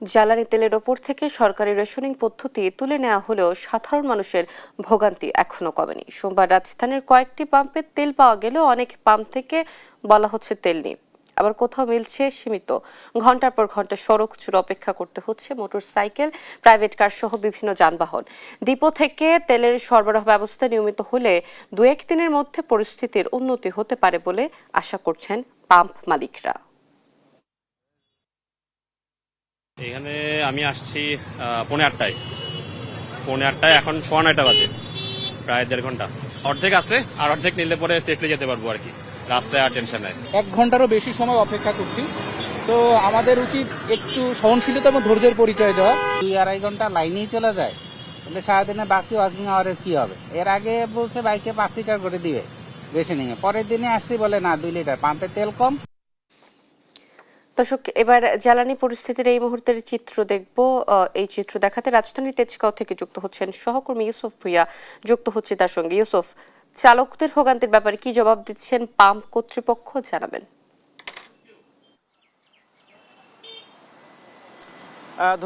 জ্বালানি তেলের ওপর থেকে সরকারি রেশনিং পদ্ধতি তুলে নেওয়া হলেও সাধারণ মানুষের ভোগান্তি এখনো কমেনি। সোমবার রাজধানীর কয়েকটি পাম্পে তেল পাওয়া গেলেও অনেক পাম্প থেকে বলা হচ্ছে তেল নেই, আবার কোথাও মিলছে সীমিত। ঘন্টার পর ঘন্টা সড়ক জুড়ে অপেক্ষা করতে হচ্ছে মোটরসাইকেল, প্রাইভেট কার সহ বিভিন্ন যানবাহন। ডিপো থেকে তেলের সরবরাহ ব্যবস্থা নিয়মিত হলে 2-1 দিনের মধ্যে পরিস্থিতির উন্নতি হতে পারে বলে আশা করছেন পাম্প মালিকরা। এখানে আমি আসছি 8:30 এখন 9:15 বাজে, প্রায় 1.5 ঘন্টা। অর্ধেক আছে, আর অর্ধেক নিলে পরে সেফলি যেতে পারবো আর কি, রাস্তায় আর টেনশন নাই। 1 ঘন্টারও বেশি সময় অপেক্ষা করছি, তো আমাদের উচিত একটু সহনশীলতা এবং ধৈর্যের পরিচয় দেওয়া। 2-2.5 ঘন্টা লাইনেই চলে যায়, তাহলে সারাদিনে বাকি ওয়ার্কিং আওয়ারের কি হবে? এর আগে বলছে বাইকে 5 লিটার করে দিবে বেশি নিয়ে, পরের দিনে আসছি বলে না 2 লিটার, পাম্পে তেল কম। দর্শক, এবার জ্বালানি পরিস্থিতির এই মুহূর্তের চিত্র দেখব। এই চিত্র দেখাতে রাজধানীর তেজগাঁও থেকে যুক্ত হচ্ছেন সহকর্মী ইউসুফ ভুইয়া, যুক্ত হচ্ছে তার সঙ্গে। ইউসুফ, চালকদের ভোগান্তির ব্যাপারে কি জবাব দিচ্ছেন পাম্প কর্তৃপক্ষ, জানাবেন।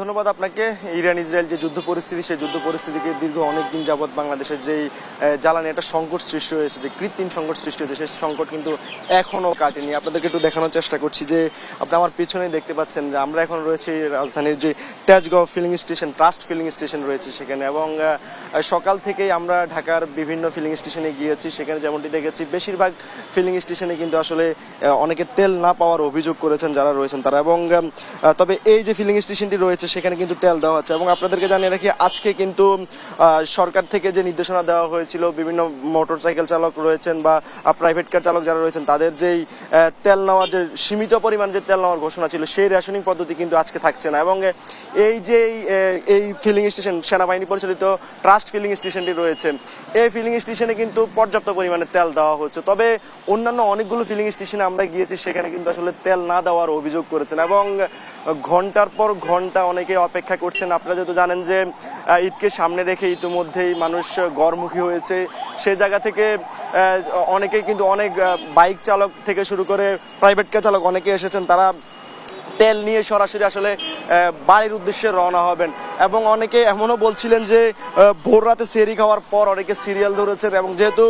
ধন্যবাদ আপনাকে। ইরান ইসরায়েল যে যুদ্ধ পরিস্থিতি, সেই যুদ্ধ পরিস্থিতিকে দীর্ঘ অনেকদিন যাবৎ বাংলাদেশের যেই জ্বালানি একটা সংকট সৃষ্টি হয়েছে, যে কৃত্রিম সংকট সৃষ্টি হয়েছে, সেই সংকট কিন্তু এখনও কাটেনি। আপনাদেরকে একটু দেখানোর চেষ্টা করছি যে আপনি আমার পিছনেই দেখতে পাচ্ছেন যে আমরা এখন রয়েছি রাজধানীর যে Tejgaon filling station, trust filling station রয়েছে সেখানে, এবং সকাল থেকেই আমরা ঢাকার বিভিন্ন ফিলিং স্টেশনে গিয়েছি। সেখানে যেমনটি দেখেছি, বেশিরভাগ ফিলিং স্টেশনে কিন্তু আসলে অনেকে তেল না পাওয়ার অভিযোগ করেছেন যারা রয়েছেন তারা, এবং তবে এই যে ফিলিং স্টেশনটি রয়েছে সেখানে কিন্তু তেল দেওয়া হচ্ছে। এবং আপনাদেরকে জানিয়ে রাখি, আজকে কিন্তু সরকার থেকে যে নির্দেশনা দেওয়া হয়েছিল, বিভিন্ন মোটরসাইকেল চালক রয়েছেন বা প্রাইভেট কার চালক যারা রয়েছেন তাদের যেই তেল নেওয়ার যে সীমিত পরিমাণ যে তেল নেওয়ার ঘোষণা ছিল, সেই রেশনিং পদ্ধতি কিন্তু আজকে থাকছে না। এবং এই যে এই ফিলিং স্টেশন, সেনাবাহিনী পরিচালিত ট্রাস্ট ফিলিং স্টেশনটি রয়েছে, এই ফিলিং স্টেশনে কিন্তু পর্যাপ্ত পরিমাণে তেল দেওয়া হচ্ছে। তবে অন্যান্য অনেকগুলো ফিলিং স্টেশনে আমরা গিয়েছি, সেখানে কিন্তু আসলে তেল না দেওয়ার অভিযোগ করেছেন এবং ঘন্টার পর ঘন্টা অনেকে অপেক্ষা করছেন। আপনারা যেহেতু জানেন যে ঈদকে সামনে রেখে ইতিমধ্যেই মানুষ ঘরমুখী হয়েছে, সে জায়গা থেকে অনেকেই কিন্তু অনেক বাইক চালক থেকে শুরু করে প্রাইভেট কার চালক অনেকে এসেছেন, তারা তেল নিয়ে সরাসরি আসলে বাড়ির উদ্দেশ্যে রওনা হবেন। এবং অনেকে এমনও বলছিলেন যে ভোর রাতে সেহরি খাওয়ার পর অনেকে সিরিয়াল ধরেছেন, এবং যেহেতু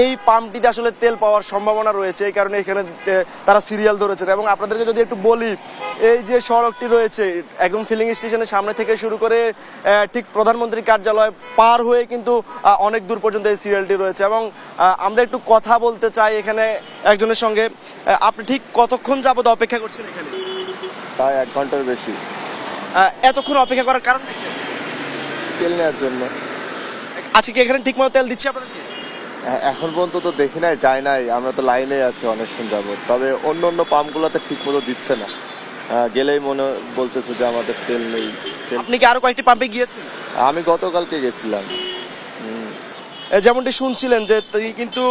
এই পাম্পটিতে আসলে তেল পাওয়ার সম্ভাবনা রয়েছে, এই কারণে এখানে তারা সিরিয়াল ধরেছেন। এবং আপনাদেরকে যদি একটু বলি, এই যে সড়কটি রয়েছে একদম ফিলিং স্টেশনের সামনে থেকে শুরু করে ঠিক প্রধানমন্ত্রী কার্যালয় পার হয়ে কিন্তু অনেক দূর পর্যন্ত এই সিরিয়ালটি রয়েছে। এবং আমরা একটু কথা বলতে চাই এখানে একজনের সঙ্গে। আপনি ঠিক কতক্ষণ যাবত অপেক্ষা করছেন এখানে? প্রায় 1 ঘন্টার বেশি। এতক্ষণ অপেক্ষা করার কারণ তেল নেওয়ার জন্য। আজকে কি এখানে ঠিকমতো তেল দিচ্ছে আপনাদেরকে? এখন পর্যন্ত তো দেখি নাই, যাই নাই, আমরা তো লাইনে আছি অনেকক্ষণ যাবত। তবে অন্য অন্য পাম্পগুলোতে ঠিক মতো দিচ্ছে না, গেলেই মনে বলতেছে যে আমাদের তেল নেই। আপনি কি আরো কয়েকটি পাম্পে গিয়েছেন? আমি গতকালকে গেছিলাম। যেমনটি শুনছিলেন যে তিনি কিন্তু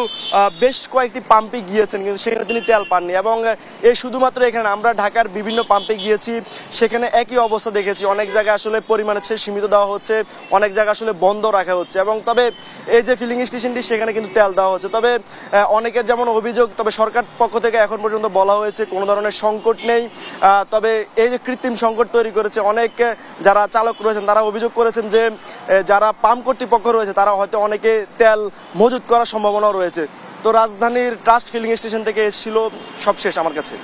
বেশ কয়েকটি পাম্পে গিয়েছেন, কিন্তু সেখানে তিনি তেল পাননি। এবং এই শুধুমাত্র এখানে আমরা ঢাকার বিভিন্ন পাম্পে গিয়েছি, সেখানে একই অবস্থা দেখেছি। অনেক জায়গায় আসলে পরিমাণের চেয়ে সীমিত দেওয়া হচ্ছে, অনেক জায়গায় আসলে বন্ধ রাখা হচ্ছে। এবং তবে এই যে ফিলিং স্টেশনটি, সেখানে কিন্তু তেল দেওয়া হচ্ছে। তবে অনেকের যেমন অভিযোগ, তবে সরকার পক্ষ থেকে এখন পর্যন্ত বলা হয়েছে কোনো ধরনের সংকট নেই। তবে এই যে কৃত্রিম সংকট তৈরি করেছে, অনেক যারা চালক রয়েছেন তারা অভিযোগ করেছেন যে যারা পাম্প কর্তৃপক্ষ রয়েছে তারা হয়তো অনেকে তেল মজুত করার সম্ভাবনাও রয়েছে। তো রাজধানীর ট্রাস্ট ফিলিং স্টেশন থেকে এসেছিল সবশেষ আমার কাছে।